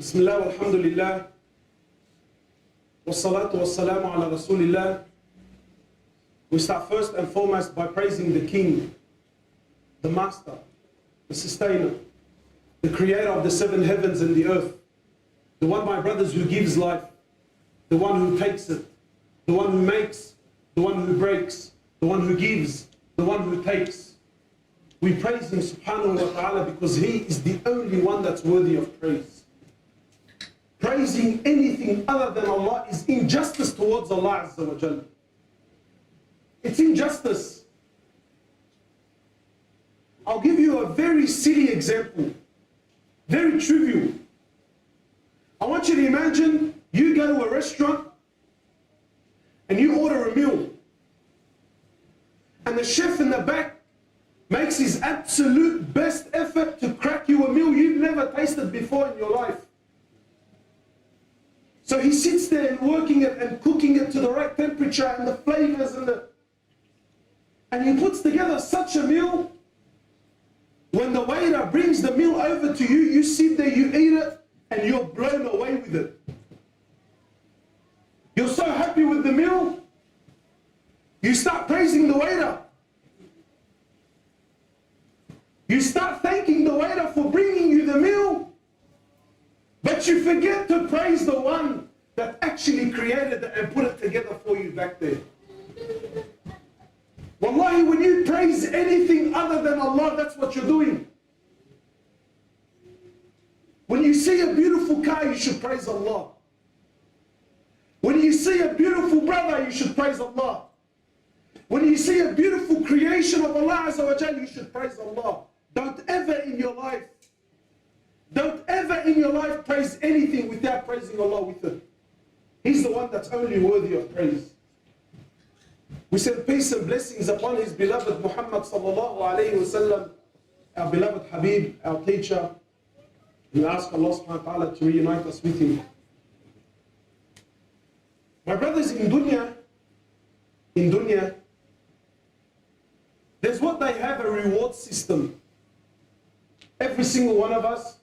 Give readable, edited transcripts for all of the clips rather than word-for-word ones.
Bismillah walhamdulillah. Wassalatu wassalamu ala rasulillah. We start first and foremost by praising the King, the Master, the Sustainer, the Creator of the seven heavens and the earth, the one, my brothers, who gives life, the one who takes it, the one who makes, the one who breaks, the one who gives, the one who takes. We praise Him subhanahu wa ta'ala because He is the only one that's worthy of praise. Praising anything other than Allah is injustice towards Allah Azza wa Jalla. It's injustice. I'll give you a very silly example, very trivial. I want you to imagine you go to a restaurant and you order a meal, and the chef in the back makes his absolute best effort to crack you a meal you've never tasted before in your life. So he sits there and working it and cooking it to the right temperature and the flavors and he puts together such a meal. When the waiter brings the meal over to you, you sit there, you eat it, and you're blown away with it. You're so happy with the meal, you start praising the waiter. You start thanking the waiter for bringing you the meal, but you forget to praise the one that actually created it and put it together for you back there. Wallahi, when you praise anything other than Allah, that's what you're doing. When you see a beautiful car, you should praise Allah. When you see a beautiful brother, you should praise Allah. When you see a beautiful creation of Allah Azza wa Jalla, you should praise Allah. Don't ever in your life praise anything without praising Allah with it. He's the one that's only worthy of praise. We send peace and blessings upon His beloved Muhammad sallallahu alayhi wa sallam, our beloved Habib, our teacher. We ask Allah subhanahu wa ta'ala to reunite us with him. My brothers, in dunya, there's what they have, a reward system. Every single one of us,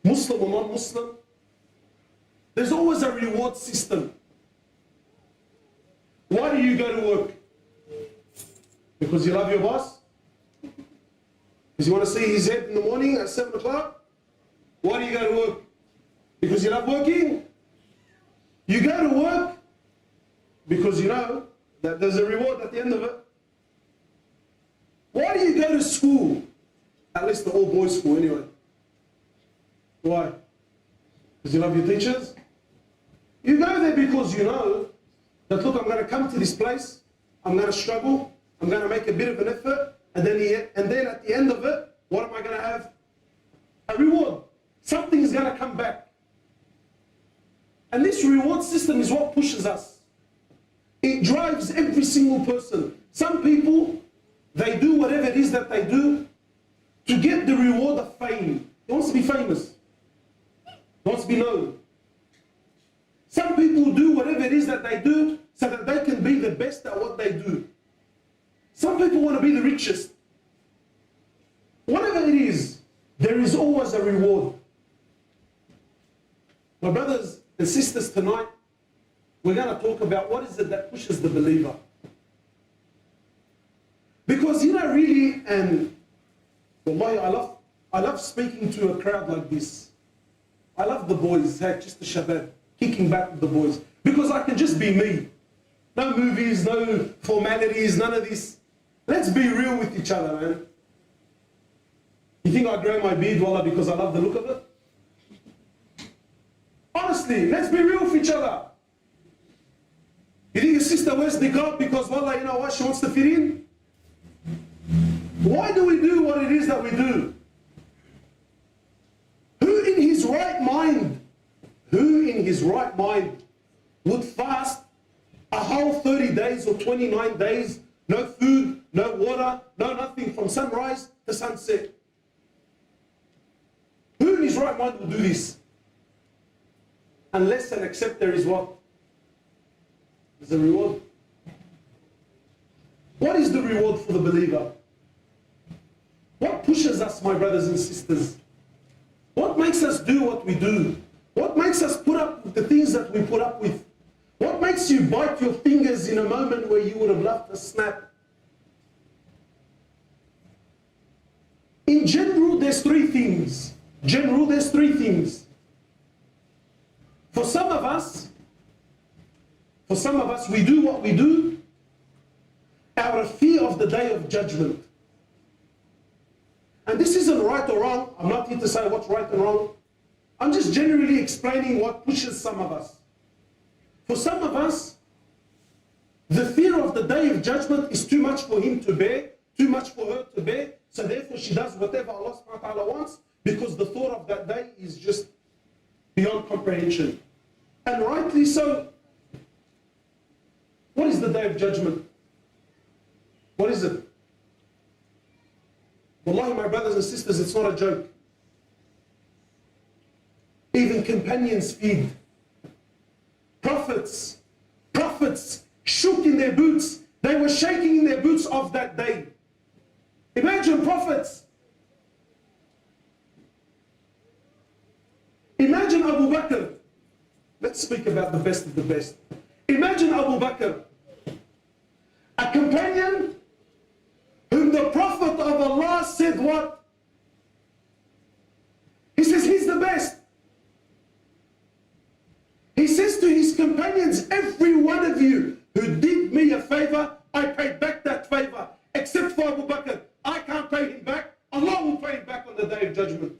Muslim or non-Muslim, there's always a reward system. Why do you go to work? Because you love your boss? Because you want to see his head in the morning at 7 o'clock? Why do you go to work? Because you love working? You go to work because you know that there's a reward at the end of it. Why do you go to school? At least the all-boys school anyway. Why? Because you love your teachers? You go there because you know that, look, I'm going to come to this place, I'm going to struggle, I'm going to make a bit of an effort, and then at the end of it, what am I going to have? A reward. Something is going to come back. And this reward system is what pushes us. It drives every single person. Some people, they do whatever it is that they do to get the reward of fame. He wants to be famous. He wants to be known. Some people do whatever it is that they do so that they can be the best at what they do. Some people want to be the richest. Whatever it is, there is always a reward. My brothers and sisters, tonight, we're going to talk about what is it that pushes the believer. Because, you know, really, and wallahi, I love speaking to a crowd like this. I love the boys, just the shabab, kicking back with the boys. Because I can just be me. No movies, no formalities, none of this. Let's be real with each other, man. You think I grow my beard, wallah, because I love the look of it? Honestly, let's be real with each other. You think your sister wears niqab because, wallah, you know what, she wants to fit in? Why do we do what it is that we do? Who in his right mind would fast a whole 30 days or 29 days, no food, no water, no nothing, from sunrise to sunset? Who in his right mind will do this? Unless and except there is what? There's a reward. What is the reward for the believer? What pushes us, my brothers and sisters? What makes us do what we do? What makes us put up with the things that we put up with? What makes you bite your fingers in a moment where you would have loved to snap? In general, there's three things. For some of us, we do what we do out of fear of the day of judgment. And this isn't right or wrong. I'm not here to say what's right and wrong. I'm just generally explaining what pushes some of us. For some of us, the fear of the day of judgment is too much for him to bear, too much for her to bear, so therefore she does whatever Allah subhanahu wa ta'ala wants, because the thought of that day is just beyond comprehension. And rightly so. What is the day of judgment? What is it? Wallahi, my brothers and sisters, it's not a joke. Even companions feed. Prophets shook in their boots. They were shaking in their boots of that day. Imagine prophets. Imagine Abu Bakr. Let's speak about the best of the best. Imagine Abu Bakr, a companion whom the Prophet of Allah said what? He says he's the best. He says to his companions, every one of you who did me a favor, I paid back that favor. Except for Abu Bakr. I can't pay him back. Allah will pay him back on the day of judgment.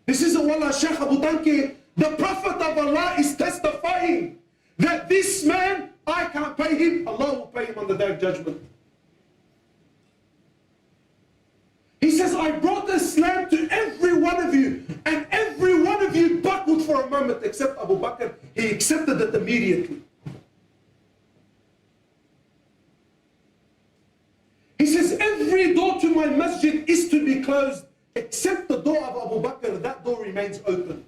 This is a wallah Shaykh Abu Tanki. The Prophet of Allah is testifying that this man, I can't pay him. Allah will pay him on the day of judgment. He says, I brought Islam to every one of you, and every one of you buckled for a moment, except Abu Bakr. He accepted it immediately. He says, every door to my masjid is to be closed, except the door of Abu Bakr. That door remains open.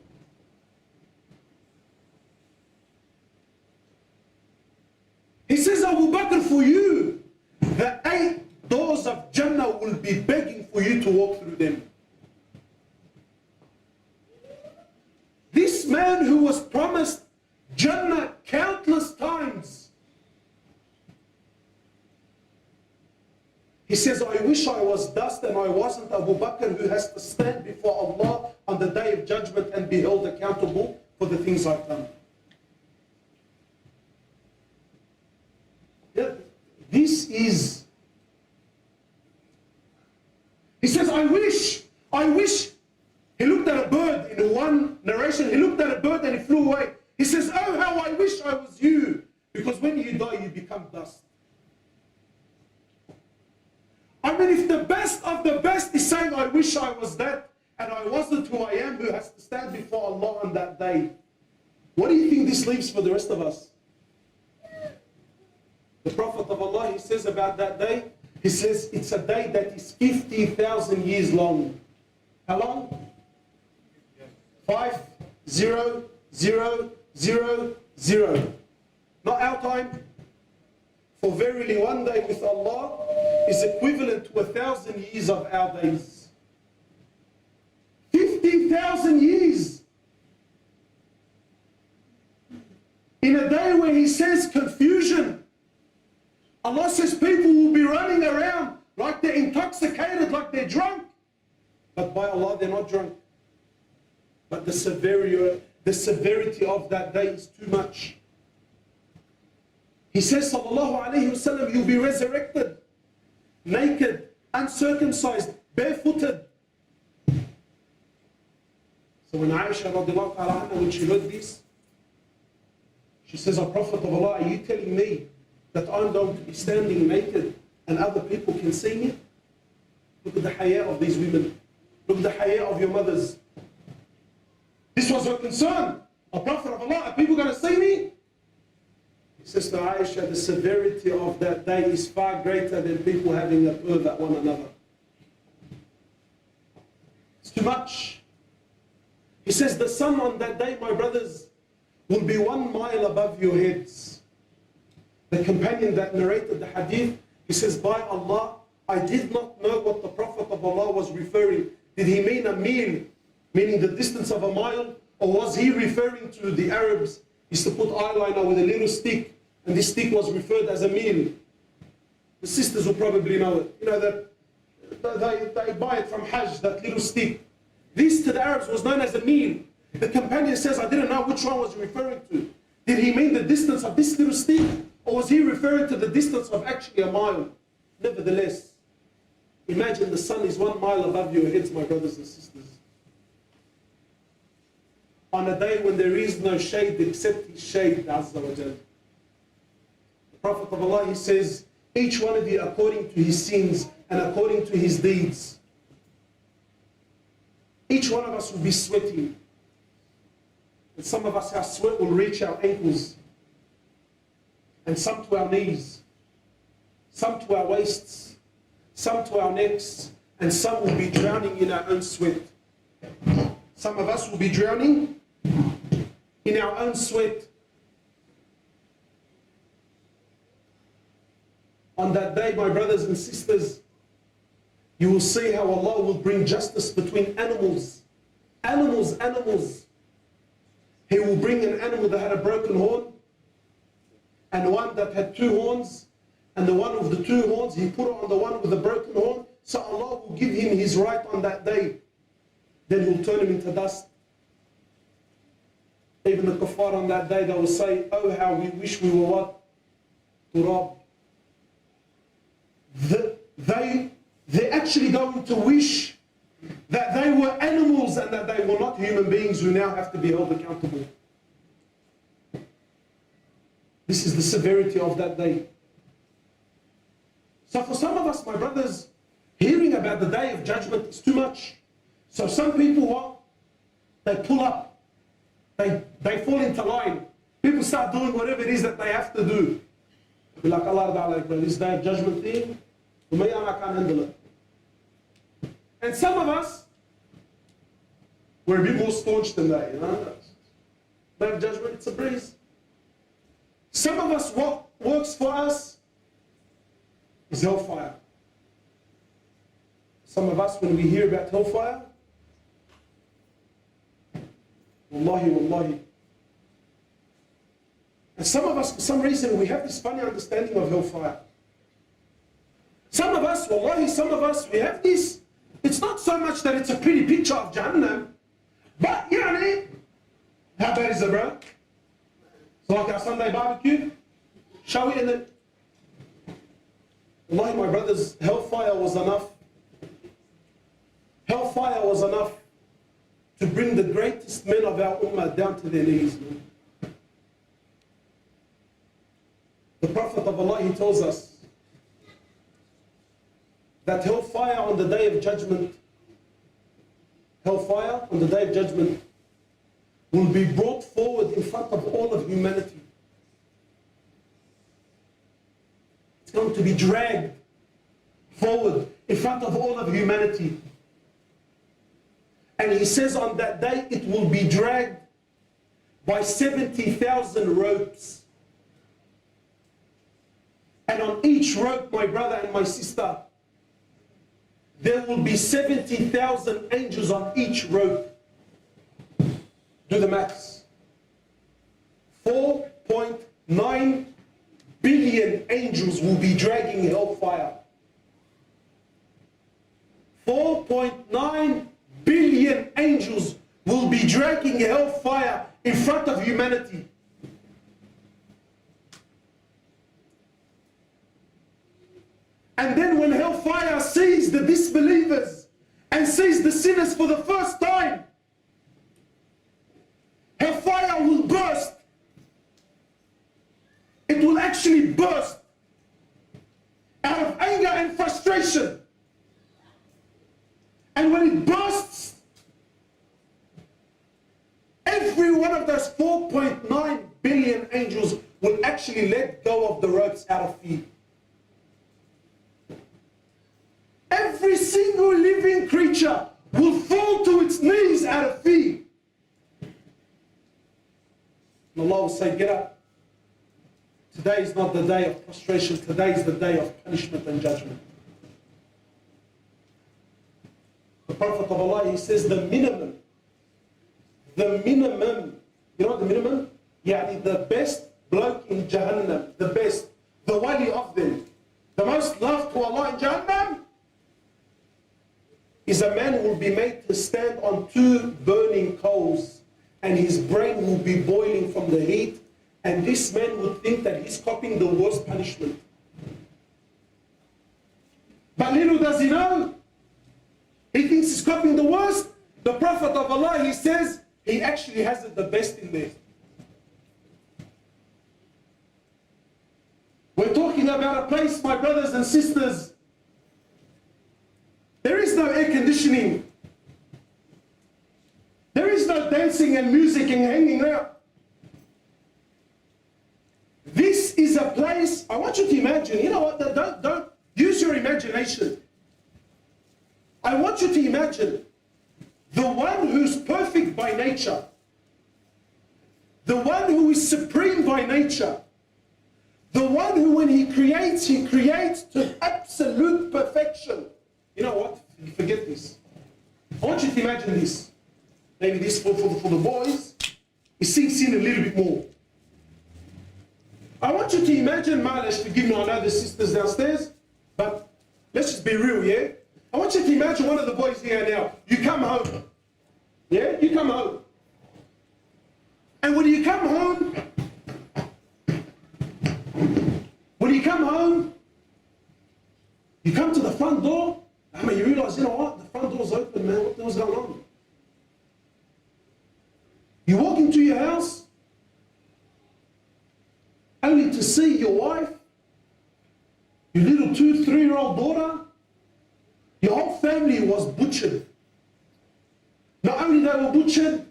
He says, Abu Bakr, for you, the 8 doors of Jannah will be begging for you to walk through them. This man who was promised Jannah countless times, he says, I wish I was dust and I wasn't Abu Bakr, who has to stand before Allah on the day of judgment and be held accountable for the things I've done. This is, he says, I wish, he looked at a bird in one narration, he looked at a bird and he flew away. He says, oh, how I wish I was you, because when you die, you become dust. I mean, if the best of the best is saying, I wish I was that, and I wasn't who I am, who has to stand before Allah on that day, what do you think this leaves for the rest of us? The Prophet of Allah, he says about that day, he says it's a day that is 50,000 years long. How long? 5, 0, 0, 0, 0. Not our time. For verily one day with Allah is equivalent to 1,000 years of our days. 50,000 years. In a day where he says confusion, Allah says people will be running around like they're intoxicated, like they're drunk. But by Allah, they're not drunk. But the severity of that day is too much. He says, sallallahu alayhi wasallam, you'll be resurrected, naked, uncircumcised, barefooted. So when Aisha radiallahu ta'ala anha, when she heard this, she says, O Prophet of Allah, are you telling me that I'm going to be standing naked and other people can see me? Look at the haya of these women. Look at the haya of your mothers. This was her concern. O Prophet of Allah, are people going to see me? He says to Aisha, the severity of that day is far greater than people having a perv at one another. It's too much. He says the sun on that day, my brothers, will be 1 mile above your heads. The companion that narrated the hadith, he says, by Allah, I did not know what the Prophet of Allah was referring. Did he mean a mil, meaning the distance of a mile? Or was he referring to the Arabs used to put eyeliner with a little stick, and this stick was referred as a mil? The sisters will probably know it. You know that they buy it from Hajj, that little stick. This to the Arabs was known as a mil. The companion says, I didn't know which one was he referring to. Did he mean the distance of this little stick? Or was he referring to the distance of actually a mile? Nevertheless, imagine the sun is 1 mile above your heads, my brothers and sisters. On a day when there is no shade except His shade, Azza wa Jal. The Prophet of Allah, he says, each one of you according to his sins and according to his deeds. Each one of us will be sweating. And some of us, our sweat will reach our ankles. And some to our knees. Some to our waists. Some to our necks. And some will be drowning in our own sweat. Some of us will be drowning in our own sweat. On that day, my brothers and sisters, you will see how Allah will bring justice between animals. Animals. He will bring an animal that had a broken horn, and one that had 2 horns, and the one with the 2 horns, he put it on the one with the broken horn, so Allah will give him his right on that day. Then he'll turn him into dust. Even the kuffar on that day, they will say, oh, how we wish we were what? Turab. They're actually going to wish that they were animals and that they were not human beings who now have to be held accountable. This is the severity of that day. So for some of us, my brothers, hearing about the day of judgment is too much. So some people, what? They pull up. They fall into line. People start doing whatever it is that they have to do. Be like, Allah, this day of judgment thing, I can't handle it. And some of us, we're a bit more staunch than that, you know. Day of judgment, it's a breeze. Some of us, what works for us is hellfire. Some of us, when we hear about hellfire, wallahi. And some of us, for some reason, we have this funny understanding of hellfire. Some of us, wallahi, we have this. It's not so much that it's a pretty picture of Jahannam, but, yani, how bad is it, bro? It's like our Sunday barbecue. Shall we end it? Wallahi, my brothers, hellfire was enough. Hellfire was enough to bring the greatest men of our ummah down to their knees. The Prophet of Allah, he tells us that hellfire on the day of judgment, will be brought forward in front of all of humanity. It's going to be dragged forward in front of all of humanity. And he says on that day it will be dragged by 70,000 ropes. And on each rope, my brother and my sister, there will be 70,000 angels on each rope. Do the maths. 4.9 billion angels will be dragging hellfire. 4.9 billion angels will be dragging hellfire in front of humanity. And then when hellfire sees the disbelievers and sees the sinners for the first time, hellfire will burst. It will actually burst out of anger and frustration. And when it bursts, every one of those 4.9 billion angels will actually let go of the ropes out of fear. Every single living creature will fall to its knees out of fear. And Allah will say, get up. Today is not the day of prostration. Today is the day of punishment and judgment. The Prophet of Allah, he says the minimum, you know what the minimum? Yani the best bloke in Jahannam, the best, the wali of them, the most loved to Allah in Jahannam, is a man who will be made to stand on 2 burning coals, and his brain will be boiling from the heat, and this man would think that he's copying the worst punishment. But little does he know, he thinks he's copying the worst. The Prophet of Allah, he says, he actually has it the best in there. We're talking about a place, my brothers and sisters, there is no air conditioning. There is no dancing and music and hanging out. This is a place, I want you to imagine, you know what, don't use your imagination. I want you to imagine the one who's perfect by nature, the one who is supreme by nature, the one who when he creates to absolute perfection. You know what? Forget this. I want you to imagine this. Maybe this for the boys, it sinks in a little bit more. I want you to imagine, Malish, forgive me, I know the sisters downstairs, but let's just be real, yeah? I want you to imagine one of the boys here now. You come home. Yeah? You come home. And when you come home, you come to the front door, I mean, you realize, you know what? The front door's open, man. What the hell's going on? You walk into your house, only to see your wife, your little 2-3-year-old daughter, your whole family was butchered. Not only they were butchered,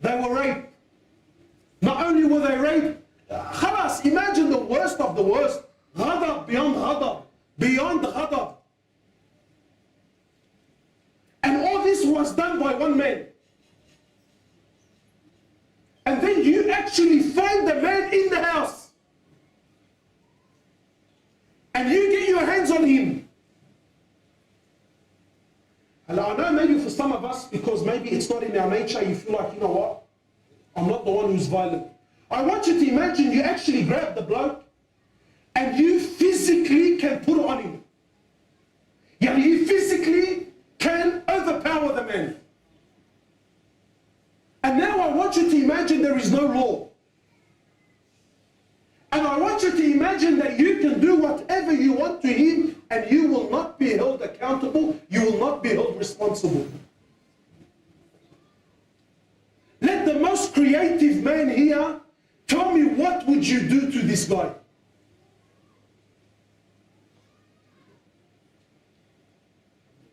they were raped. Not only were they raped, khalas, imagine the worst of the worst. Ghadab beyond ghadab. Beyond ghadab. And all this was done by one man. And then you actually find the man in the house. And you get your hands on him. And I know maybe for some of us, because maybe it's not in our nature, you feel like, you know what? I'm not the one who's violent. I want you to imagine you actually grab the bloke and you physically can put it on him. Yeah, you physically can overpower the man. And now I want you to imagine there is no law. And I want you to imagine that you can do whatever you want to him and you will not be held accountable, you will not be held responsible. Let the most creative man here tell me, what would you do to this guy?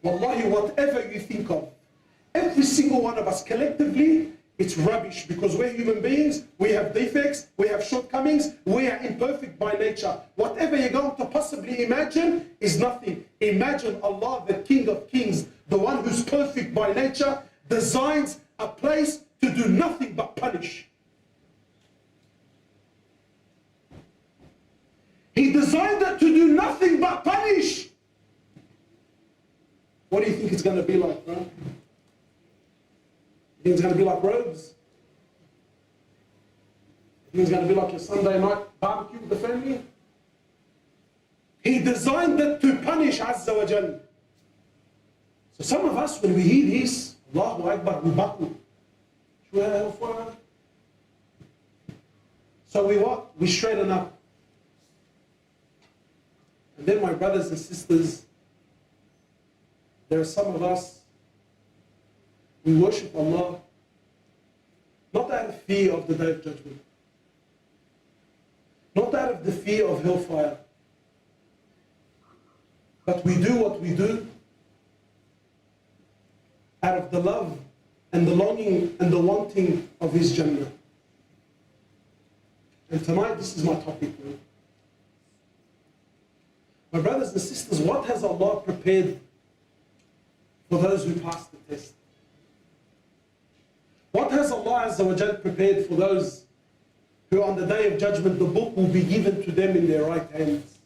Wallahi, whatever you think of, every single one of us collectively, it's rubbish, because we're human beings, we have defects, we have shortcomings, we are imperfect by nature. Whatever you're going to possibly imagine is nothing. Imagine Allah, the King of Kings, the one who's perfect by nature, designs a place to do nothing but punish. He designed it to do nothing but punish. What do you think it's going to be like, bro? You think it's going to be like robes? You think it's going to be like a Sunday night barbecue with the family? He designed it to punish Azza wa Jal. So some of us, when we hear this, Allahu Akbar, we buckle. So we what? We straighten up. And then, my brothers and sisters, there are some of us, we worship Allah not out of fear of the Day of Judgment, not out of the fear of hellfire, but we do what we do out of the love and the longing and the wanting of His Jannah. And tonight, this is my topic, man. My brothers and sisters, what has Allah prepared for those who pass the test? What has Allah Azza wa Jal prepared for those who on the Day of Judgment the book will be given to them in their right hands?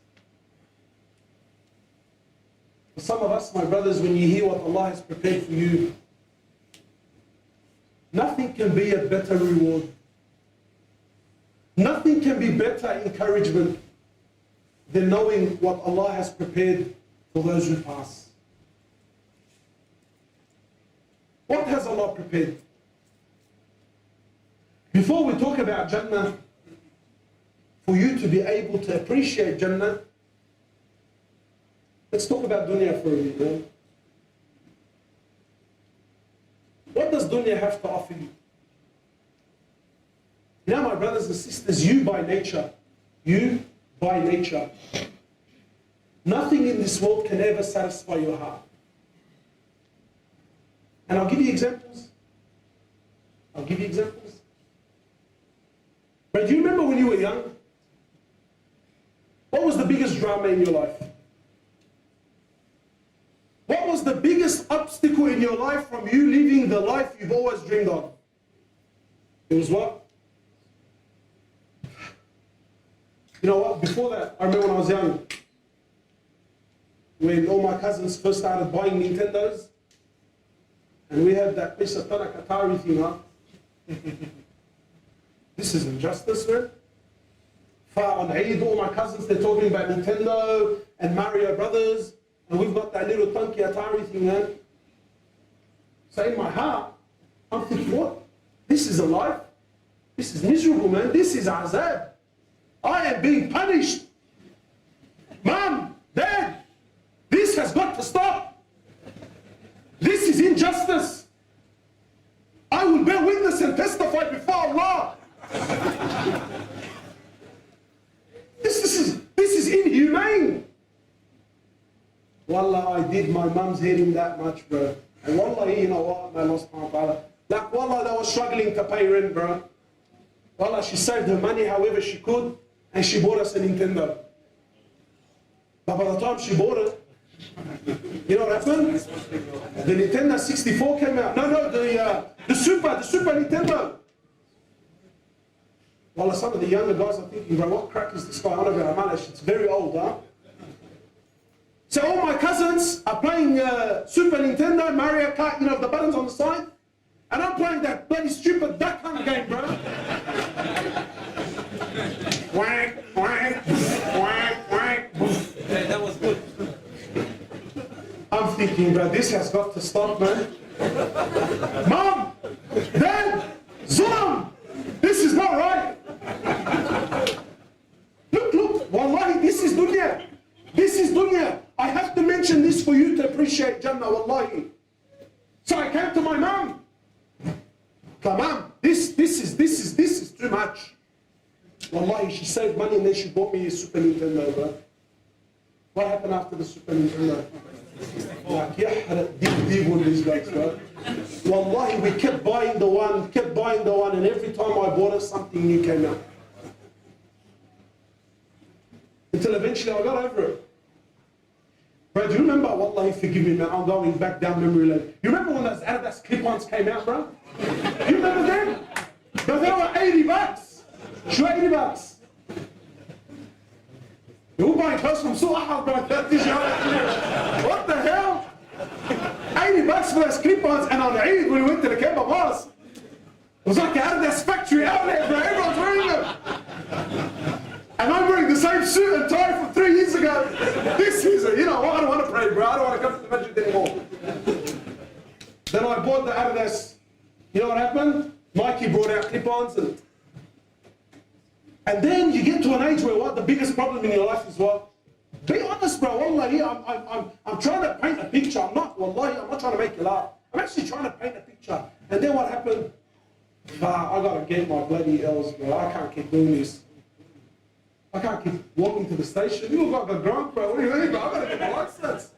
For some of us, my brothers, when you hear what Allah has prepared for you, nothing can be a better reward. Nothing can be better encouragement than knowing what Allah has prepared for those who pass. What has Allah prepared? Before we talk about Jannah, for you to be able to appreciate Jannah, let's talk about dunya for a minute. What does dunya have to offer you? Now, my brothers and sisters, you by nature, nothing in this world can ever satisfy your heart. And I'll give you examples. But do you remember when you were young? What was the biggest drama in your life? What was the biggest obstacle in your life from you living the life you've always dreamed of? It was what? You know what? Before that, I remember when I was young, when all my cousins first started buying Nintendos, and we had that piece of Atari thing up. This is injustice, man. On Eid, all my cousins, they're talking about Nintendo and Mario Brothers, and we've got that little funky Atari thing, man. So in my heart, I'm thinking, what? This is a life? This is miserable, man. This is azab. I am being punished. Mom, Dad, this has got to stop. This is injustice. I will bear witness and testify before Allah. This is inhumane. Wallah, I did my mum's head in that much, bro. And wallahi, you know what, may Allah subhanahu wa ta'ala. Like, wallah, they were struggling to pay rent, bro. Wallah, she saved her money however she could, and she bought us a Nintendo. But by the time she bought it, you know what happened? The Nintendo 64 came out. No, the Super Nintendo. Wallah, some of the younger guys are thinking, bro, what crack is this guy on about? Malish, it's very old, huh? So all my cousins are playing Super Nintendo, Mario Kart, you know, the buttons on the side. And I'm playing that bloody stupid duck hunt game, bro. Whack, whack, whack, whack. Hey, that was good. I'm thinking, bro, this has got to stop, man. Mom! Dad! Zulm! This is not right! Look, wallahi, this is dunya. This is dunya. I have to mention this for you to appreciate Jannah, wallahi. So I came to my mom. Mom, this is too much. Wallahi, she saved money and then she bought me a Super Nintendo, bro. What happened after the Super Nintendo? Like, deep on these guys, bro. Wallahi, we kept buying the one, and every time I bought it, something new came out. Until eventually I got over it. Bro, do you remember, wallahi, forgive me, man, I'm going back down memory lane. You remember when those Adidas clip-ons came out, bro? You remember them? But they were $80. Sure, $80. You were buying clothes from Su'ahal, bro. What the hell? $80 for those clip-ons, and on Eid, when we went to the Kebab House, it was like an Adidas factory outlet, bro. Everyone's wearing them. And I'm wearing the same suit and tie from 3 years ago. This is it. You know what? I don't want to pray, bro. I don't want to come to the masjid anymore. Then I bought the Adidas. You know what happened? Nike brought out clip-ons, and then you get to an age where what the biggest problem in your life is what? Be honest, bro. Wallahi, I'm trying to paint a picture. I'm not trying to make you laugh. I'm actually trying to paint a picture. And then what happened? I gotta get my bloody L's, bro. I can't keep doing this. I can't keep walking to the station. You look like a drunk, bro. What do you mean, bro? I gotta get my license.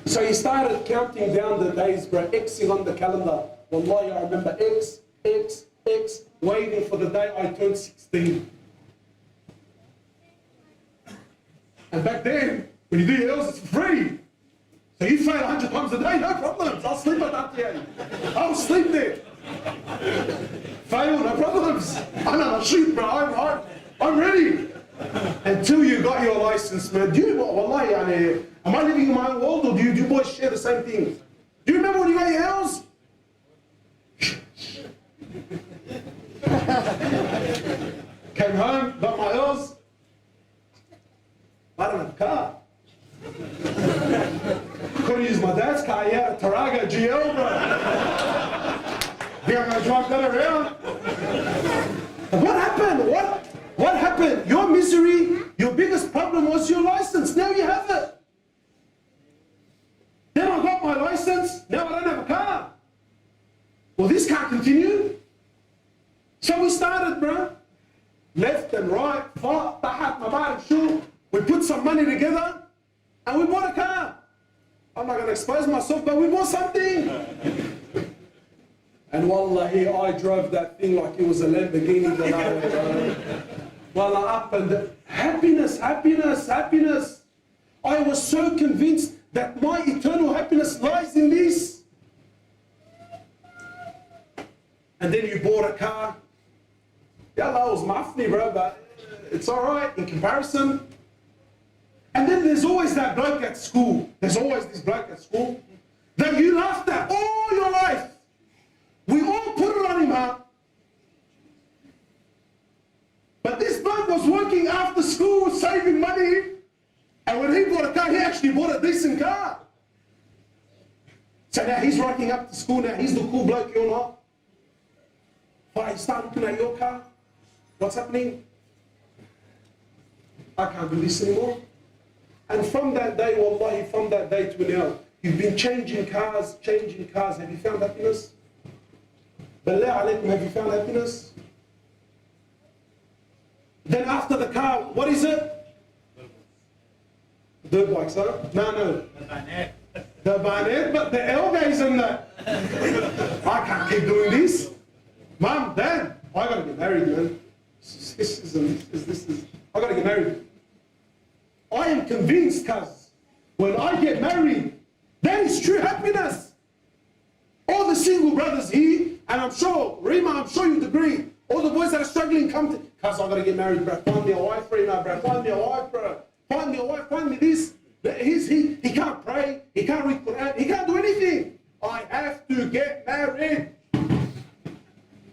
So he started counting down the days, bro. Xing on the calendar. Wallahi, I remember X, waiting for the day I turned 16. And back then, when you do your L's, it's free. So you fail 100 times a day, no problems. I'll sleep at that. I'll sleep there. Fail, no problems. I'm not a shoot, bro. I'm ready. Until you got your license, man. Do you, wallahi, yani, am I living in my own world, or do you boys share the same thing? Do you remember when you got your house? Came home, got my L's. I don't have a car. Couldn't use my dad's car. He had a Taraga GL, bro. Think I'm gonna drive that around? What happened? What happened? Your misery, your biggest problem was your license. Now you have it. Then I got my license. Now I don't have a car. Well, this can't continue. So we started, bro. Left and right, fought, tahat, mabarak, shoo. We put some money together and we bought a car. I'm not going to expose myself, but we bought something. And wallahi, I drove that thing like it was a Lamborghini. Wallah, up and down. Happiness, happiness, happiness. I was so convinced that my eternal happiness lies in this. And then you bought a car. Yeah, that was mafni, bro, but it's all right in comparison. And then there's always that bloke at school. There's always this bloke at school that you laughed at all your life. We all put it on him, huh? But this bloke was working after school, saving money. And when he bought a car, he actually bought a decent car. So now he's rocking up to school now. He's the cool bloke, you're not. But you start looking at your car. What's happening? I can't do this anymore. And from that day, wallahi, from that day to now, you've been changing cars. Have you found happiness? Billah alaykum, have you found happiness? Then after the car, what is it? Dirt bikes, huh? No. The Barnett, but the L-Gays in that. I can't keep doing this. Mom, Dad, I gotta get married, man. This is, I gotta get married. I am convinced, cuz, when I get married, that is true happiness. All the single brothers here, and I'm sure, Rima, I'm sure you'd agree, all the boys that are struggling come to, cuz, I gotta get married, bro. Find me a wife, Rima, bro. Find me a wife, bro. Find me a wife, find me this. He can't pray, he can't read Quran, he can't do anything. I have to get married.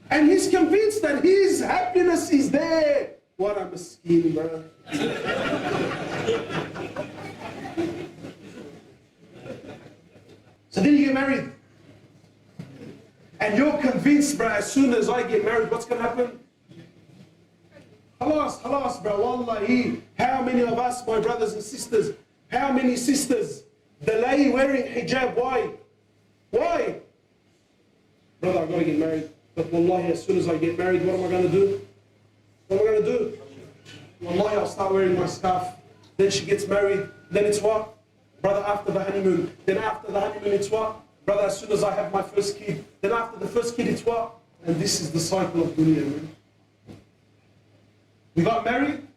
And he's convinced that his happiness is there. What a miskin, bro. So then you get married. And you're convinced, bro, as soon as I get married, what's going to happen? Halas, bro. Wallahi. How many of us, my brothers and sisters, how many sisters delay wearing hijab? Why? Why? Brother, I've got to get married. But wallahi, as soon as I get married, what am I going to do? What am I going to do? Wallahi, I'll start wearing my scarf. Then she gets married. Then it's what? Brother, after the honeymoon. Then after the honeymoon, it's what? Brother, as soon as I have my first kid. Then after the first kid, it's what? And this is the cycle of dunya, man. We got married.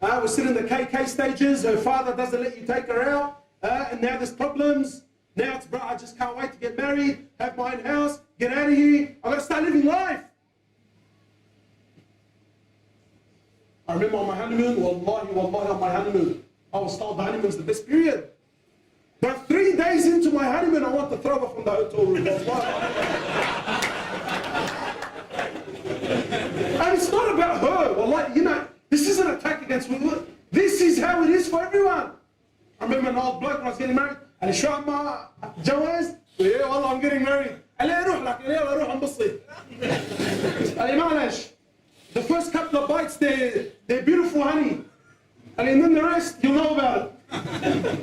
We're still in the KK stages. Her father doesn't let you take her out. And now there's problems. Now it's, bro, I just can't wait to get married, have my own house, get out of here. I've got to start living life. I remember on my honeymoon, wallahi, on my honeymoon, I was told the honeymoon's the best period. But 3 days into my honeymoon, I want to throw her from the hotel room. And it's not about her. Wallahi, you know, this isn't an attack against women. This is how it is for everyone. I remember an old bloke when I was getting married. قال لي شو عم اتجوز؟ ايه والله I'm getting married. قال لي اروح لك يلا اروح انبسط. قال لي معلش. The first couple of bites they're beautiful, honey. قال لي and then the rest you'll know about it.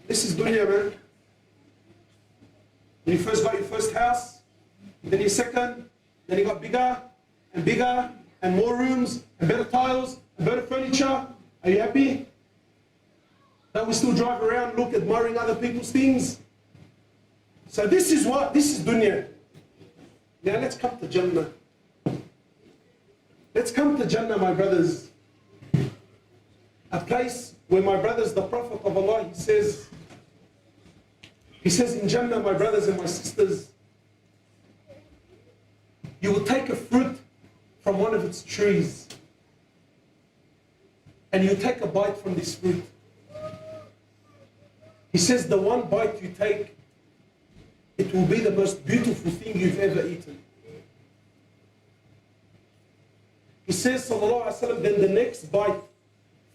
This is dunya, man. When you first got your first house, then your second, then you got bigger and bigger and more rooms and better tiles and better furniture. Are you happy? That we still drive around, look, admiring other people's things. So this is what? This is dunya. Now let's come to Jannah. Let's come to Jannah, my brothers. A place where, my brothers, the Prophet of Allah, he says in Jannah, my brothers and my sisters, you will take a fruit from one of its trees. and you take a bite from this fruit. He says the one bite you take, it will be the most beautiful thing you've ever eaten. He says, sallallahu alaihi wasallam, then the next bite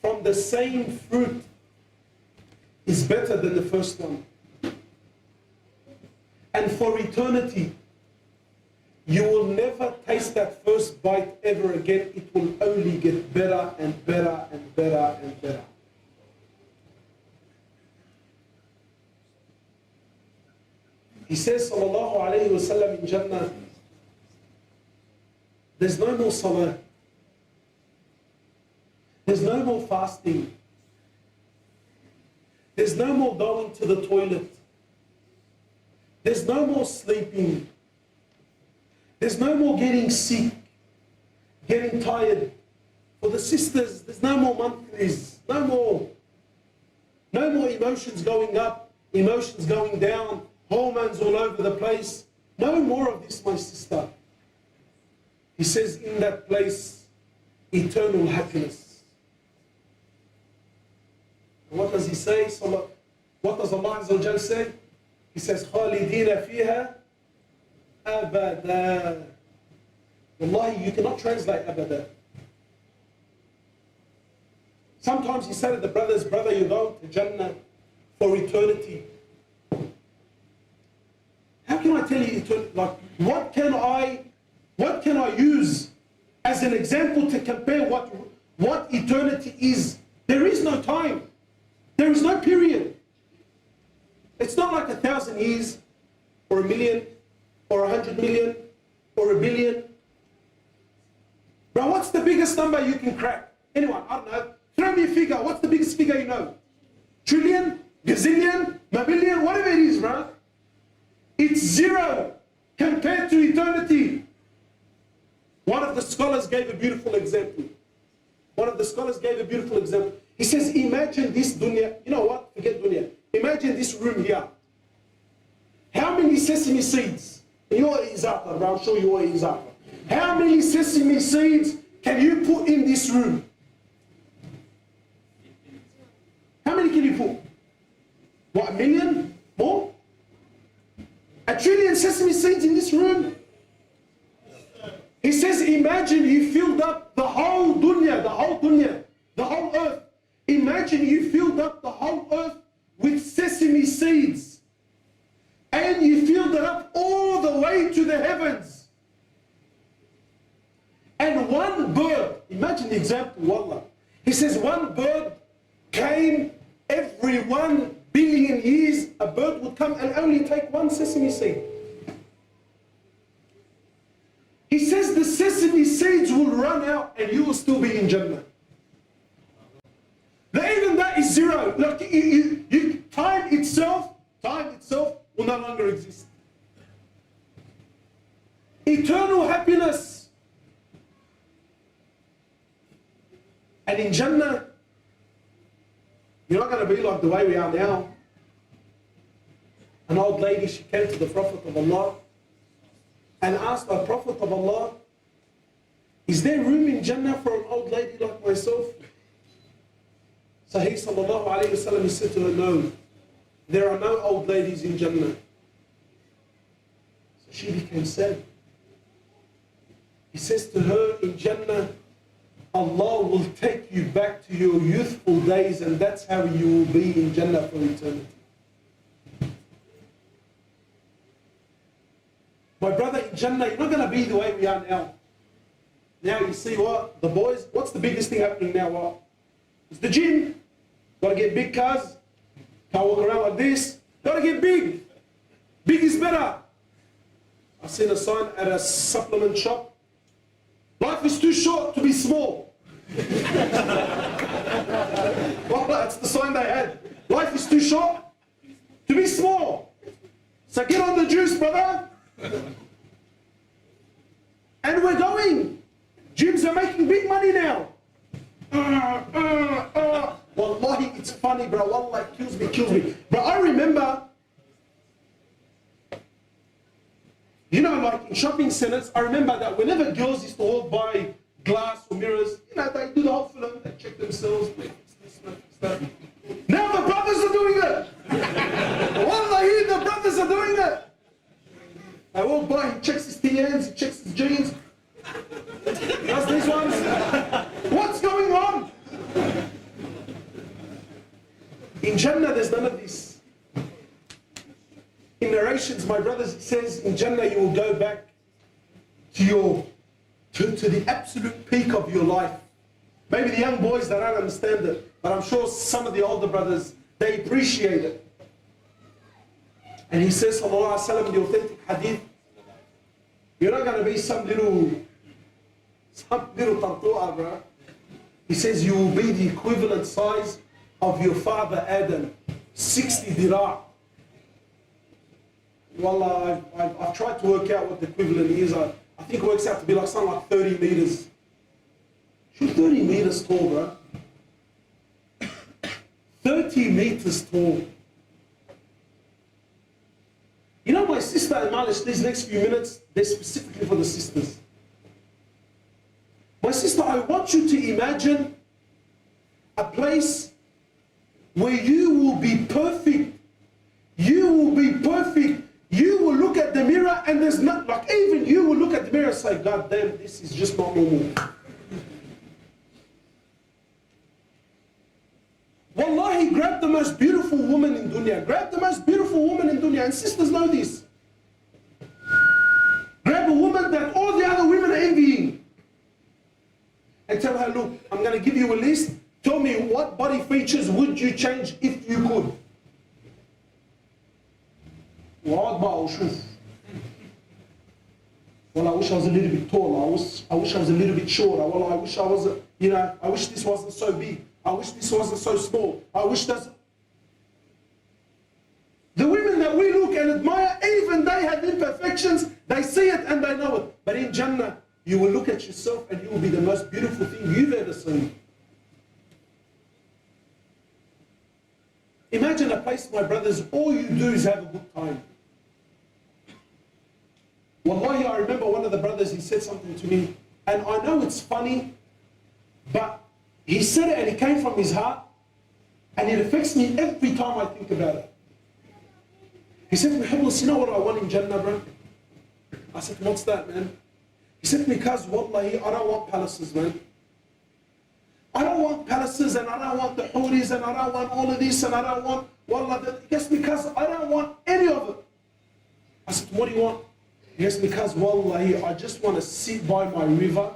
from the same fruit is better than the first one. And for eternity, you will never taste that first bite ever again. It will only get better and better and better and better. He says, sallallahu alayhi wa sallam, in Jannah, there's no more salah. There's no more fasting. There's no more going to the toilet. There's no more sleeping. There's no more getting sick, getting tired. For the sisters, there's no more monthlies, no more emotions going up, emotions going down, hormones all over the place. No more of this, my sister. He says, in that place, eternal happiness. And what does he say? What does Allah Azza wa Jal say? He says, خَالِدِينَ فِيهَا أَبَدًا. Wallahi, you cannot translate abada. Sometimes you say to the brothers, brother, you're going to Jannah for eternity. How can I tell you eternity? Like, what can I use as an example to compare what eternity is? There is no time. There is no period. It's not like 1,000 years, or 1,000,000, or 100 million, or 1,000,000,000. Bro, what's the biggest number you can crack? Anyone? I don't know. Throw me a figure. What's the biggest figure you know? Trillion? Gazillion? Mabillion? Whatever it is, bro. It's zero compared to eternity. One of the scholars gave a beautiful example. He says, imagine this dunya. You know what? Forget dunya. Imagine this room here. How many sesame seeds? You are example, bro. I'll show you an example. How many sesame seeds can you put in this room? How many can you put? What, 1,000,000? More? 1,000,000,000,000 sesame seeds in this room? He says, imagine you filled up the whole dunya, the whole earth. Imagine you filled up the whole earth with sesame seeds. And you filled it up all the way to the heavens. And one bird, imagine the example, wallah. He says one bird came every 1 billion years, a bird would come and only take one sesame seed. He says the sesame seeds will run out and you will still be in Jannah. Even that is zero. Like time itself will no longer exist. Eternal happiness. And in Jannah, you're not going to be like the way we are now. An old lady, she came to the Prophet of Allah and asked the Prophet of Allah, is there room in Jannah for an old lady like myself? So he sallallahu alayhi wa sallam, he said to her, no, there are no old ladies in Jannah. So she became sad. He says to her, in Jannah, Allah will take you back to your youthful days, and that's how you will be in Jannah for eternity. My brother, in Jannah, you're not going to be the way we are now. Now you see what? The boys, what's the biggest thing happening now? What? It's the gym. Got to get big cars. Can't walk around like this. Got to get big. Big is better. I've seen a sign at a supplement shop. Life is too short to be small. Well, that's the sign they had. Life is too short to be small. So get on the juice, brother. And we're going. Gyms are making big money now. Wallahi, it's funny, bro. Wallahi, it kills me. But I remember, you know, like in shopping centers, I remember that whenever girls used to all buy glass or mirrors. You know, they do the whole film, they check themselves, they fix this, they fix that. Now the brothers are doing it. Wallahi, the brothers are doing it. I walk by, he checks his TNs, he checks his jeans. That's these ones. What's going on? In Jannah, there's none of this. In narrations, my brothers, it says, in Jannah you will go back to the absolute peak of your life. Maybe the young boys, they don't understand it, but I'm sure some of the older brothers, they appreciate it. And he says, sallallahu alaihi wasallam, the authentic hadith, you're not going to be some little tartu'a, bro. He says, you will be the equivalent size of your father Adam, 60 dira'. Wallah, I've tried to work out what the equivalent is. I think it works out to be like something like 30 meters. You're 30 meters tall, bro. 30 meters tall. You know, my sister and Malish, these next few minutes, they're specifically for the sisters. My sister, I want you to imagine a place where you will be perfect. You will be perfect. You will look at the mirror and there's not, like even you will look at the mirror and say, God damn, this is just not normal. Wallahi, grab the most beautiful woman in dunya. Grab the most beautiful woman in dunya. And sisters know this. Grab a woman that all the other women are envying. And tell her, look, I'm going to give you a list. Tell me what body features would you change if you could. Well, I wish I was a little bit taller. I wish I was a little bit shorter. Well, I wish I was, I wish this wasn't so big. I wish this wasn't so small. I wish that's... The women that we look and admire, even they have imperfections. They see it and they know it. But in Jannah, you will look at yourself and you will be the most beautiful thing you've ever seen. Imagine a place, my brothers, all you do is have a good time. Wallahi, I remember one of the brothers, he said something to me, and I know it's funny, but he said it and it came from his heart, and it affects me every time I think about it. He said to me, Hoblos, you know what I want in Jannah, bro? I said, what's that, man? He said to me, cuz wallahi, I don't want palaces, man. I don't want palaces, and I don't want the huris, and I don't want all of this, and I don't want, wallah, just because I don't want any of it. I said, what do you want? Yes, because wallahi, I just want to sit by my river,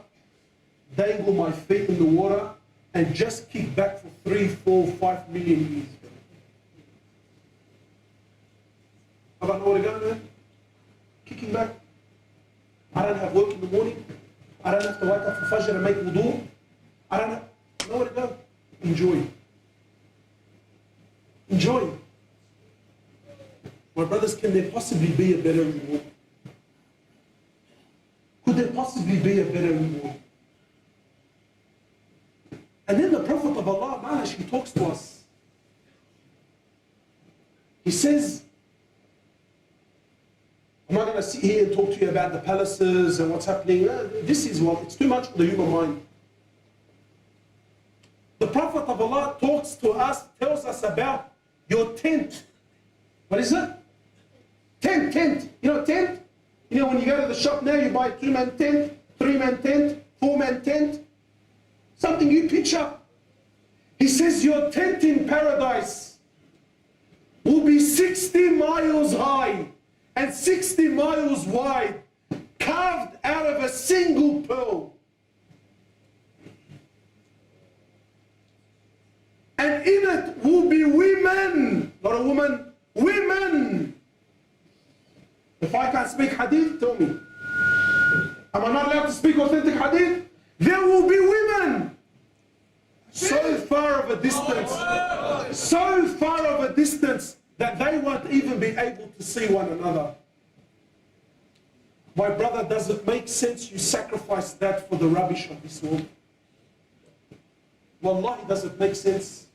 dangle my feet in the water, and just kick back for 3, 4, 5 million years. I don't know where to go, man. Kicking back. I don't have work in the morning. I don't have to wake up for Fajr and make wudu. I don't have nowhere to go. Enjoy. Enjoy. My brothers, can there possibly be a better reward? Could there possibly be a better reward? And then the Prophet of Allah, Malish, he talks to us. He says, I'm not going to sit here and talk to you about the palaces and what's happening. This is what, it's too much for the human mind. The Prophet of Allah talks to us, tells us about your tent. What is it? Tent. You know tent? You know when you go to the shop now, you buy a 2-man tent, 3-man tent, 4-man tent. Something you pitch up. He says your tent in paradise will be 60 miles high and 60 miles wide, carved out of a single pearl. And in it will be women, not a woman, women. If I can't speak hadith, tell me. Am I not allowed to speak authentic hadith? There will be women. So far of a distance that they won't even be able to see one another. My brother, does it make sense you sacrifice that for the rubbish of this world? Wallahi, does it make sense?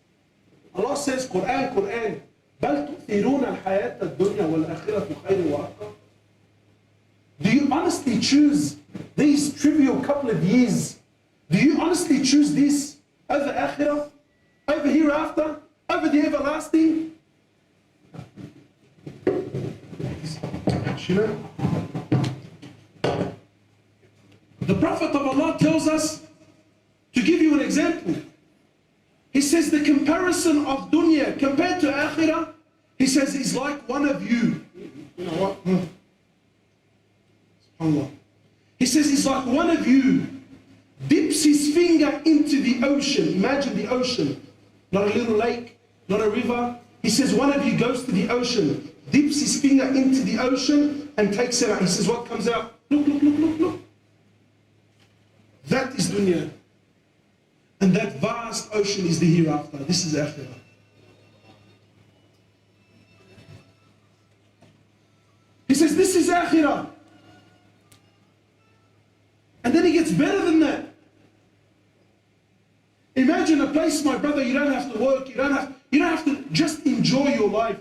Allah says, Quran, بَلْ تُؤْثِرُونَ الْحَيَاةَ الدُّنْيَا وَالْآخِرَةُ خَيْرٌ وَأَبْقَى. Do you honestly choose these trivial couple of years Do you honestly choose this over akhirah, over hereafter, over the everlasting? You know? The Prophet of Allah tells us, to give you an example, he says the comparison of dunya compared to akhirah, he says, is like one of you. You know what? SubhanAllah. He says it's like one of you dips his finger into the ocean. Imagine the ocean, not a little lake, not a river. He says one of you goes to the ocean, dips his finger into the ocean and takes it out. He says, what comes out? Look, look, look, look, look. That is dunya. And that vast ocean is the hereafter. This is akhirah. He says, this is akhirah. And then he gets better than that. Imagine a place, my brother, you don't have to work, you don't have to just enjoy your life.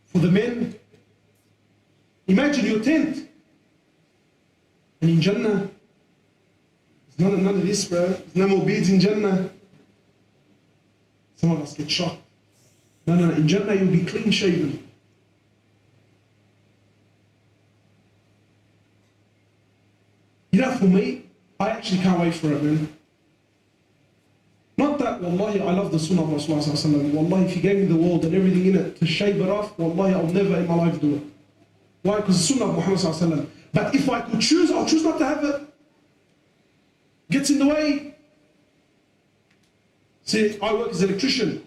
For the men, imagine your tent. And in Jannah, there's none of this, bro. There's no more beads in Jannah. Some of us get shocked. No. In Jannah you'll be clean shaven. You know, for me, I actually can't wait for it, man. Not that, wallahi, I love the sunnah of Rasulullah. Wallahi, if you gave me the world and everything in it to shave it off, wallahi, I'll never in my life do it. Why? Because the sunnah of Muhammad. But if I could choose, I'll choose not to have it. Gets in the way. See, I work as an electrician.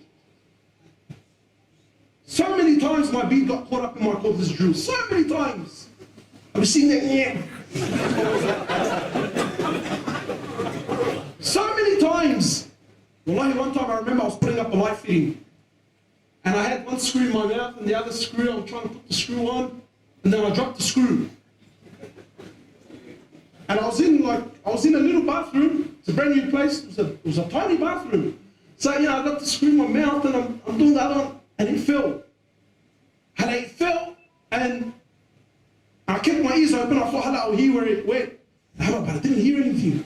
So many times my bead got caught up in my cordless drill. So many times. I've seen that, yeah. So many times. Wallahi, one time I remember I was putting up a light fitting. And I had one screw in my mouth and the other screw, I was trying to put the screw on. And then I dropped the screw. And I was in a little bathroom. It's a brand new place. It was a tiny bathroom. So, you know, I got the screw in my mouth and I'm doing the other one. And it fell. And it fell and I kept my ears open. I thought, I'll hear where it went. But I didn't hear anything.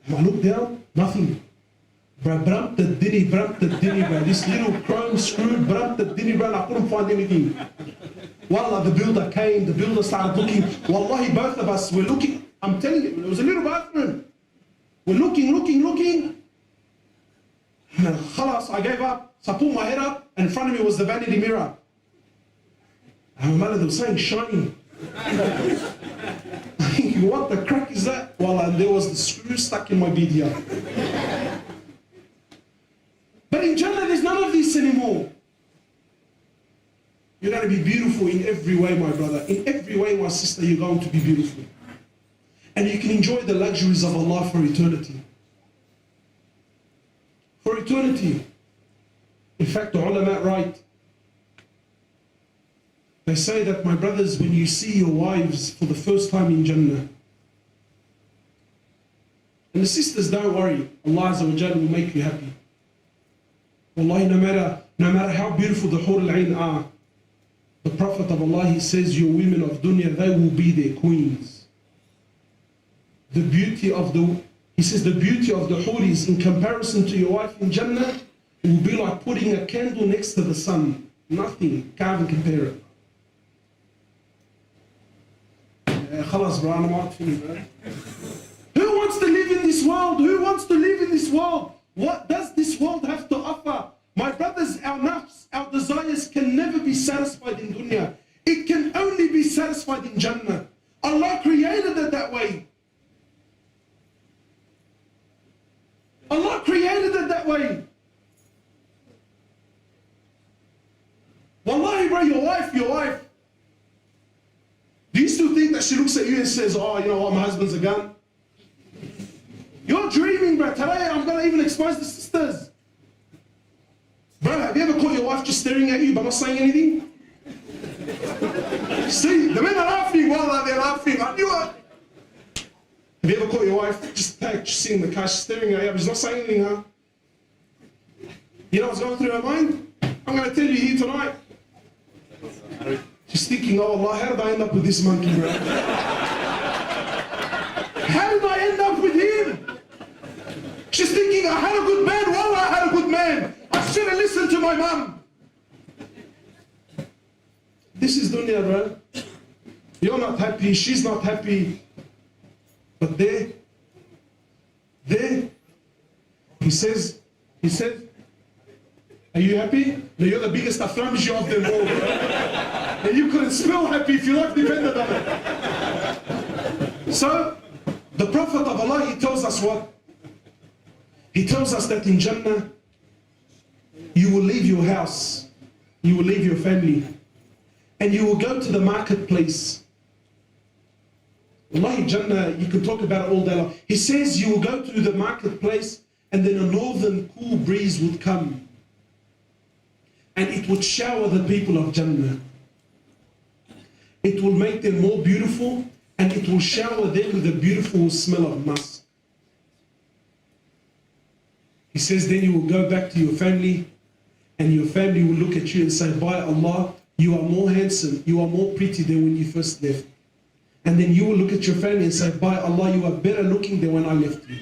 And I looked down, nothing. Bro, bro. This little chrome screw, bro, I couldn't find anything. Wallah, the builder came, the builder started looking. Wallahi, both of us were looking. I'm telling you, it was a little bathroom. We're looking. And khalas, I gave up. So I pulled my head up, and in front of me was the vanity mirror. And they were saying shiny. I'm thinking, what the crack is that? Wallah, and there was the screw stuck in my bead here. But in Jannah, there's none of this anymore. You're going to be beautiful in every way, my brother. In every way, my sister, you're going to be beautiful. And you can enjoy the luxuries of Allah for eternity. For eternity. In fact, the ulama write, they say that, my brothers, when you see your wives for the first time in Jannah, and the sisters, don't worry, Allah Azza wa Jalla will make you happy. Wallahi, no matter how beautiful the Hur al-Ain are, the Prophet of Allah, he says, your women of dunya, they will be their queens. The beauty of the Huris in comparison to your wife in Jannah, it will be like putting a candle next to the sun. Nothing, can't even compare it. Khalas, bro, I'm out for you, bro. Who wants to live in this world? Who wants to live in this world? What does this world have to offer? My brothers, our nafs, our desires can never be satisfied in dunya. It can only be satisfied in Jannah. Allah created it that way. Allah created it that way. Wallahi, bro, your wife. Do you still think that she looks at you and says, oh, you know what, my husband's a gun? You're dreaming, bro. Today I'm going to even expose the sisters. Bro, have you ever caught your wife just staring at you but not saying anything? See, the men are laughing while they're laughing. I knew it. Have you ever caught your wife just sitting in the car, she's staring at you, but she's not saying anything, huh? You know what's going through her mind? I'm going to tell you here tonight. She's thinking, oh Allah, how did I end up with this monkey, bro? I had a good man, wallah, I had a good man. I should have listened to my mum. This is dunya, bro. You're not happy, she's not happy. But there, he says, are you happy? No, you're the biggest aframji of them all, bro. And you couldn't spell happy if your life depended on it. So, the Prophet of Allah, he tells us what? He tells us that in Jannah, you will leave your house, you will leave your family, and you will go to the marketplace. Wallahi, Jannah, you can talk about it all day long. He says you will go to the marketplace, and then a northern cool breeze would come, and it would shower the people of Jannah. It will make them more beautiful, and it will shower them with a beautiful smell of musk. He says then you will go back to your family, and your family will look at you and say, by Allah, you are more handsome, you are more pretty than when you first left. And then you will look at your family and say, by Allah, you are better looking than when I left you.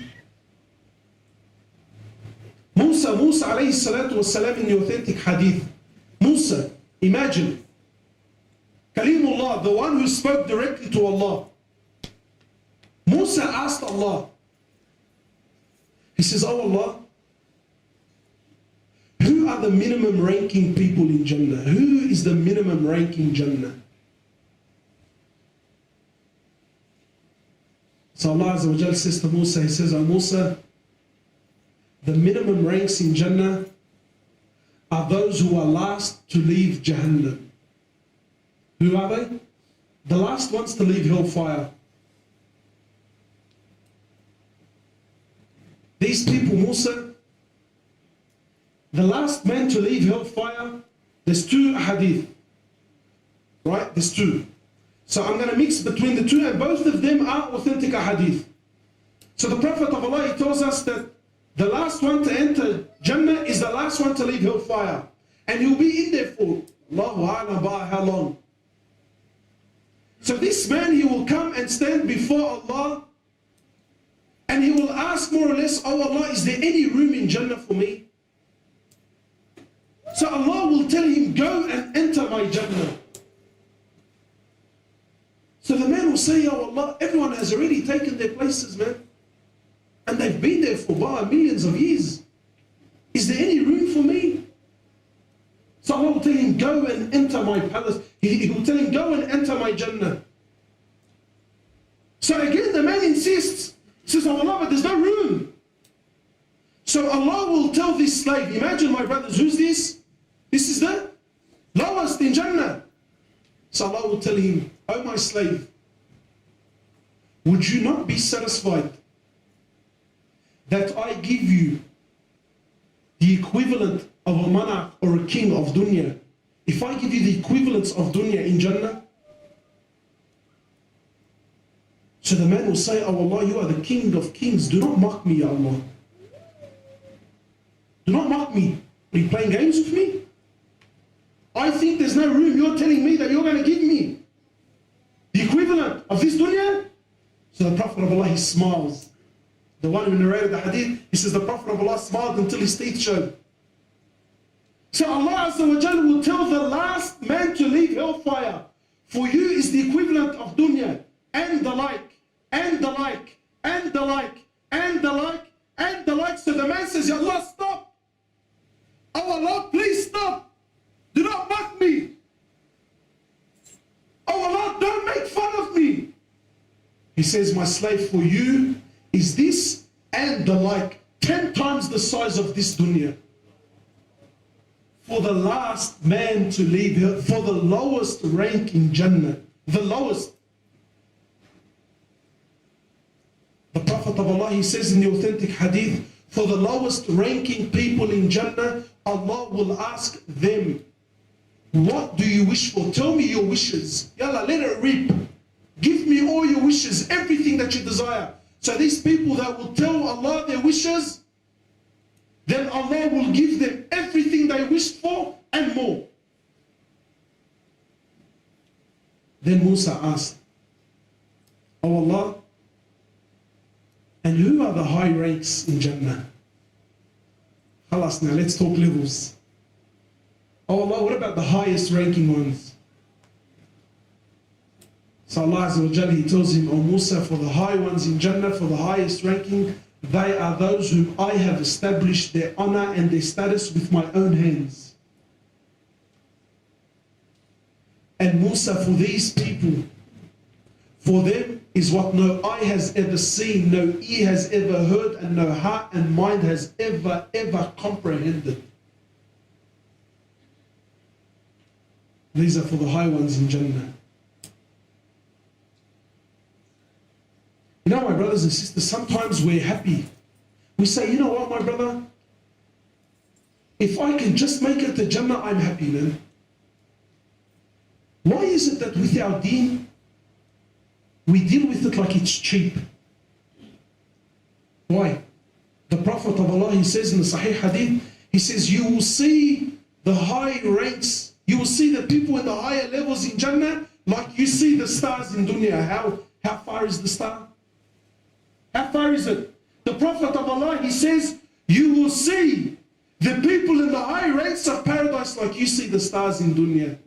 Musa alayhi salatu wasalam, in the authentic hadith, Musa, imagine, Kalimullah, the one who spoke directly to Allah. Musa asked Allah, he says, oh Allah, who are the minimum ranking people in Jannah? Who is the minimum ranking Jannah? So Allah Azza wa Jal says to Musa, he says, oh Musa, the minimum ranks in Jannah are those who are last to leave Jahannam. Who are they? The last ones to leave hellfire. These people, Musa, the last man to leave hellfire, there's two hadith, right? There's two. So I'm going to mix between the two, and both of them are authentic hadith. So the Prophet of Allah, he tells us that the last one to enter Jannah is the last one to leave hellfire. And he'll be in there for, Allahu A'lam, how long? So this man, he will come and stand before Allah, and he will ask more or less, oh Allah, is there any room in Jannah for me? So Allah will tell him, go and enter my Jannah. So the man will say, oh Allah, everyone has already taken their places, man. And they've been there for millions of years. Is there any room for me? So Allah will tell him, go and enter my palace. He will tell him, go and enter my Jannah. So again, the man insists. He says, oh Allah, but there's no room. So Allah will tell this slave, imagine my brothers, who's this? This is the lowest in Jannah. So Allah will tell him, oh my slave, would you not be satisfied that I give you the equivalent of a monarch or a king of dunya? If I give you the equivalence of dunya in Jannah? So the man will say, oh Allah, you are the king of kings. Do not mock me, Ya Allah. Do not mock me. Are you playing games with me? I think there's no room. You're telling me that you're going to give me the equivalent of this dunya? So the Prophet of Allah, he smiles. The one who narrated the hadith, he says the Prophet of Allah smiled until his teeth showed. So Allah Azza wa Jalla will tell the last man to leave hellfire, for you is the equivalent of dunya, and the like, and the like, and the like, and the like, and the like. So the man says, Ya Allah, stop. Oh Allah, please stop. Do not mock me. Oh Allah, don't make fun of me. He says, my slave, for you is this and the like, 10 times the size of this dunya. For the last man to leave here, for the lowest rank in Jannah, the lowest. The Prophet of Allah, he says in the authentic hadith, for the lowest ranking people in Jannah, Allah will ask them, what do you wish for? Tell me your wishes. Yalla, let it rip. Give me all your wishes, everything that you desire. So these people that will tell Allah their wishes, then Allah will give them everything they wished for and more. Then Musa asked, oh Allah, and who are the high ranks in Jannah? Khalas, now let's talk levels. Oh Allah, what about the highest ranking ones? So Allah Azza wa Jalla, He tells him, O Musa, for the high ones in Jannah, for the highest ranking, they are those whom I have established their honor and their status with my own hands. And Musa, for these people, for them is what no eye has ever seen, no ear has ever heard, and no heart and mind has ever comprehended. These are for the high ones in Jannah. You know, my brothers and sisters, sometimes we're happy. We say, you know what, my brother? If I can just make it to Jannah, I'm happy, man. Why is it that with our deen, we deal with it like it's cheap? Why? The Prophet of Allah, he says in the Sahih Hadith, he says, you will see the high ranks, you will see the people in the higher levels in Jannah like you see the stars in dunya. How far is the star? How far is it? The Prophet of Allah, he says, you will see the people in the high ranks of paradise like you see the stars in dunya.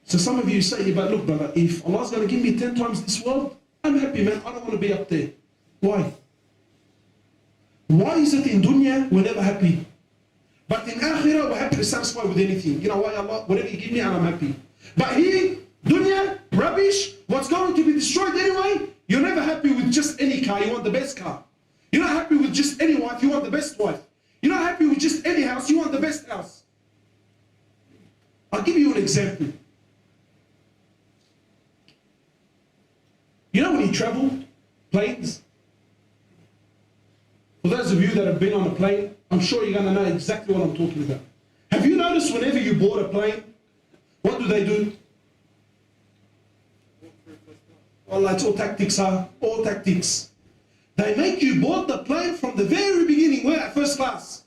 So some of you say, but look brother, if Allah's going to give me 10 times this world, I'm happy, man. I don't want to be up there. Why? Why is it in dunya we're never happy? But in akhirah we're happy to satisfy with anything. You know why? Allah, whatever you give me, I'm happy. But here, dunya, rubbish, what's going to be destroyed anyway, you're never happy with just any car, you want the best car. You're not happy with just any wife, you want the best wife. You're not happy with just any house, you want the best house. I'll give you an example. You know when you travel, planes? For those of you that have been on a plane, I'm sure you're going to know exactly what I'm talking about. Have you noticed whenever you board a plane, what do? Well, it's all tactics, huh? All tactics. They make you board the plane from the very beginning. We're at first class.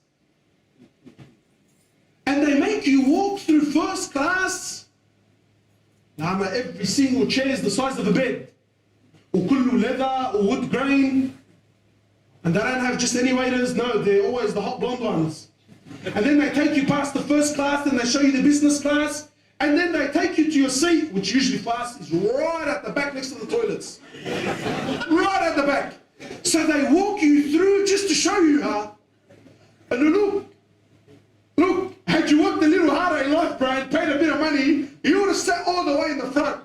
And they make you walk through first class. Now, every single chair is the size of a bed. Or kullu leather, or wood grain. And they don't have just any waiters. No, they're always the hot blonde ones. And then they take you past the first class and they show you the business class. And then they take you to your seat, which usually fast is right at the back next to the toilets. Right at the back. So they walk you through just to show you how. And look, had you worked a little harder in life, bro, and paid a bit of money, you would have sat all the way in the front.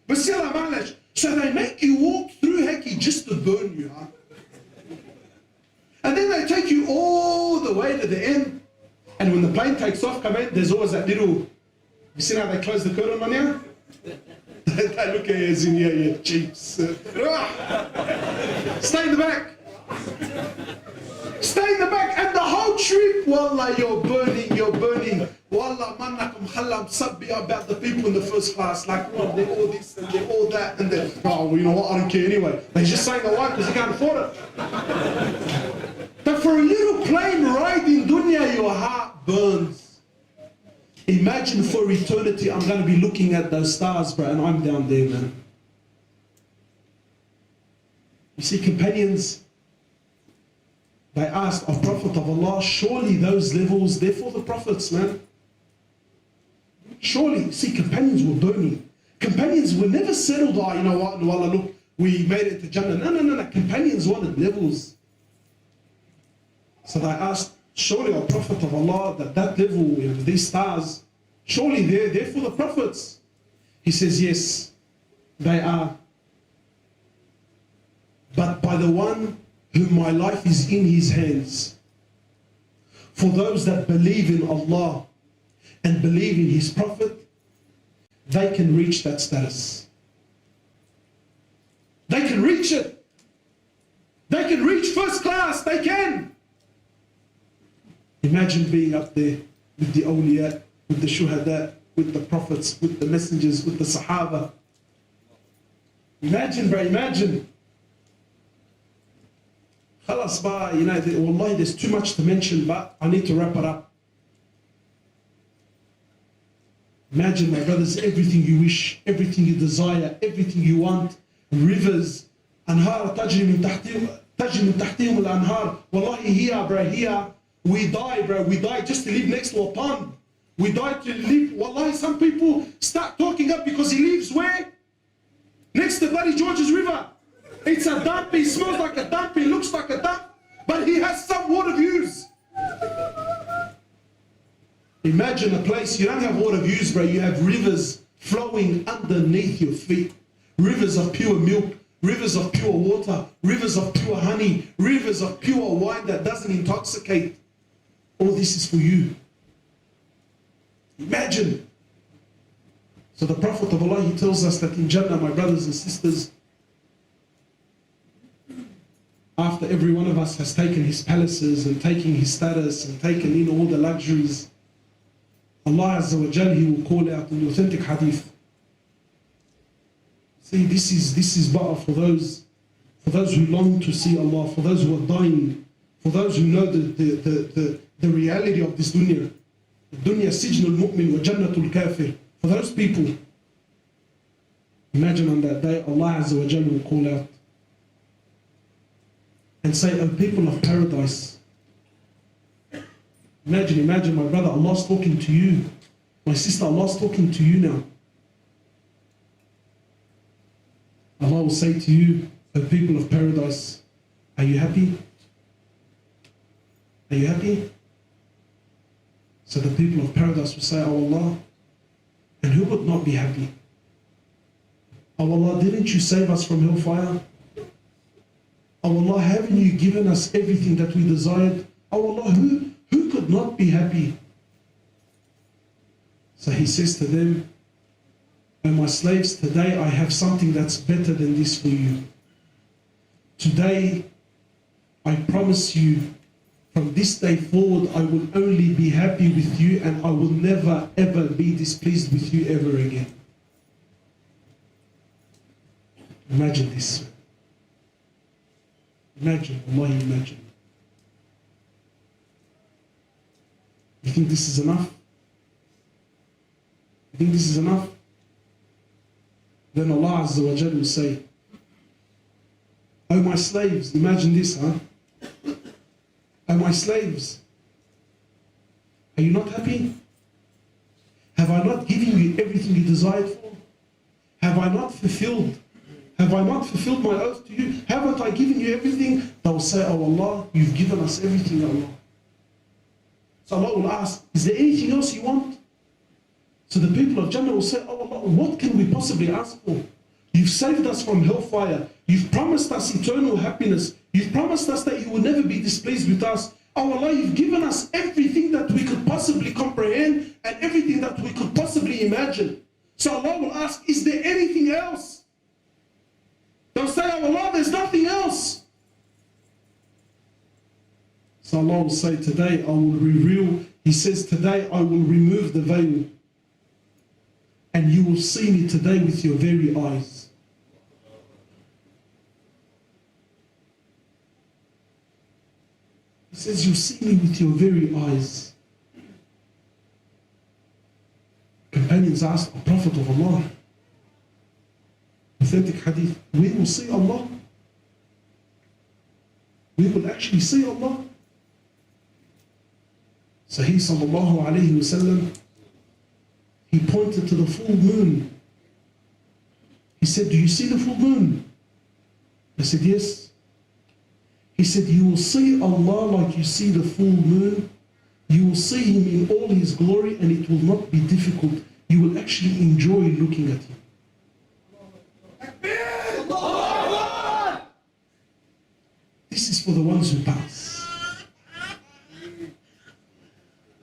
But still, I managed. So they make you walk through Heki just to burn you, huh? And then they take you all the way to the end. And when the plane takes off, come in, there's always that little... You see how they close the curtain on you? They look at you as in, yeah, cheaps. Stay in the back. Stay in the back. And the whole trip, wallah, you're burning. Wallah, mannakum khallam sabbi about the people in the first class. Like, oh, they're all this and they're all that. And they're, oh, well, you know what, I don't care anyway. They're just saying the why because they can't afford it. But for a little plane ride in dunya, your heart burns. Imagine for eternity, I'm going to be looking at those stars, bro, and I'm down there, man. You see, companions, they asked our Prophet of Allah, surely those levels, they're for the prophets, man. Surely, see, companions were burning. Companions were never settled, oh, you know what, wallah, look, we made it to Jannah. No. Companions wanted levels. So they asked, surely our Prophet of Allah, that level, you know, these stars, surely they're for the prophets. He says, yes, they are. But by the one whom my life is in his hands, for those that believe in Allah and believe in his Prophet, they can reach that status. They can reach it. They can reach first class. They can. Imagine being up there with the awliya, with the shuhada, with the prophets, with the messengers, with the sahaba. Imagine, bro, imagine. Khalas, ba, you know, wallahi, there's too much to mention, but I need to wrap it up. Imagine, my brothers, everything you wish, everything you desire, everything you want, rivers, anhar tajri min تجري من تحتهم الأنهار. Wallahi, here, bro, here, we die, bro. We die just to live next to a pond. We die to live. Wallahi, some people start talking up because he lives where? Next to bloody George's River. It's a dump. He smells like a dump. He looks like a dump. But he has some water views. Imagine a place, you don't have water views, bro. You have rivers flowing underneath your feet. Rivers of pure milk. Rivers of pure water. Rivers of pure honey. Rivers of pure wine that doesn't intoxicate. All this is for you. Imagine. So the Prophet of Allah, he tells us that in Jannah, my brothers and sisters, after every one of us has taken his palaces and taken his status and taken in all the luxuries, Allah Azza wa Jal, he will call out in the authentic hadith. See, this is but for those who long to see Allah, for those who are dying, for those who know the reality of this dunya. Dunya sijn al-mu'min wa jannatul kafir. For those people, imagine on that day, Allah Azza wa Jal will call out and say, "O people of paradise." Imagine, my brother, Allah's talking to you. My sister, Allah's talking to you now. Allah will say to you, "O people of paradise, are you happy? Are you happy?" So the people of paradise will say, "Oh Allah, and who would not be happy? Oh Allah, didn't you save us from hellfire? Oh Allah, haven't you given us everything that we desired? Oh Allah, who could not be happy?" So he says to them, "O my slaves, today I have something that's better than this for you. Today, I promise you, from this day forward, I will only be happy with you and I will never ever be displeased with you ever again." Imagine this. Imagine, Wallahi, imagine. You think this is enough? You think this is enough? Then Allah Azza wa Jalla will say, "O my slaves," imagine this, huh? "O my slaves, are you not happy? Have I not given you everything you desired for? Have I not fulfilled? Have I not fulfilled my oath to you? Haven't I given you everything?" They will say, "Oh Allah, you've given us everything, Allah." So Allah will ask, "Is there anything else you want?" So the people of Jannah will say, "Oh Allah, what can we possibly ask for? You've saved us from hellfire. You've promised us eternal happiness. You've promised us that you will never be displeased with us. Oh Allah, you've given us everything that we could possibly comprehend and everything that we could possibly imagine." So Allah will ask, "Is there anything else?" They'll say, "Oh Allah, there's nothing else." So Allah will say, "Today I will reveal," He says, "Today I will remove the veil and you will see me today with your very eyes." He says, "You'll see me with your very eyes." Companions asked the Prophet of Allah, authentic hadith, we will see Allah? We will actually see Allah? So he, sallallahu alayhi wa sallam, he pointed to the full moon. He said, "Do you see the full moon?" I said, "Yes." He said, "You will see Allah like you see the full moon. You will see Him in all His glory and it will not be difficult. You will actually enjoy looking at Him." This is for the ones who pass.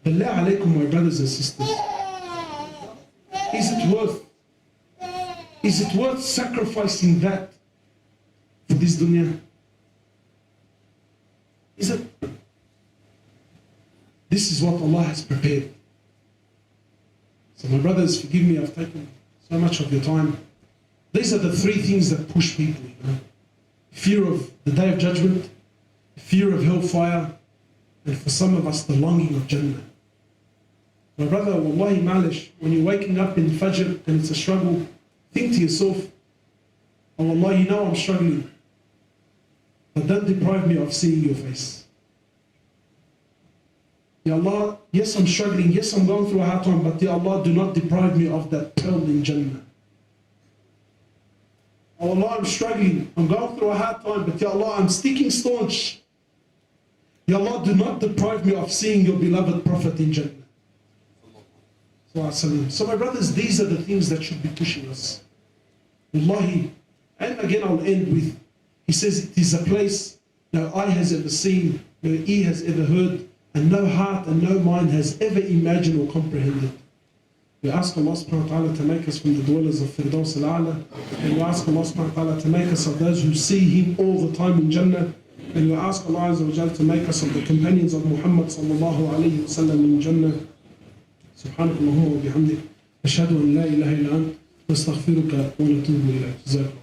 Billah alaykum, my brothers and sisters. Is it worth sacrificing that for this dunya? Is it? This is what Allah has prepared. So my brothers, forgive me, I've taken so much of your time. These are the three things that push people, you know. Fear of the Day of Judgment, fear of hellfire, and for some of us, the longing of Jannah. My brother, wallahi malish, when you're waking up in Fajr and it's a struggle, think to yourself, "Oh Allah, you know I'm struggling. but don't deprive me of seeing your face. Ya Allah, yes, I'm struggling, yes, I'm going through a hard time, but Ya Allah, do not deprive me of that pearl in Jannah. Oh Allah, I'm struggling, I'm going through a hard time, but Ya Allah, I'm sticking staunch. Ya Allah, do not deprive me of seeing your beloved Prophet in Jannah. So my brothers, these are the things that should be pushing us. Wallahi. And again I'll end with, he says, it is a place no eye has ever seen, no ear has ever heard, and no heart and no mind has ever imagined or comprehended. We ask Allah subhanahu wa ta'ala to make us from the dwellers of Firdaus al-A'la, and we ask Allah subhanahu wa ta'ala to make us of those who see Him all the time in Jannah, and we ask Allah Azza wa Jal to make us of the companions of Muhammad sallallahu alayhi wa sallam in Jannah. سبحانك اللهم وبحمدك أشهد أن لا إله إلا أنت نستغفرك ونتوب إليك.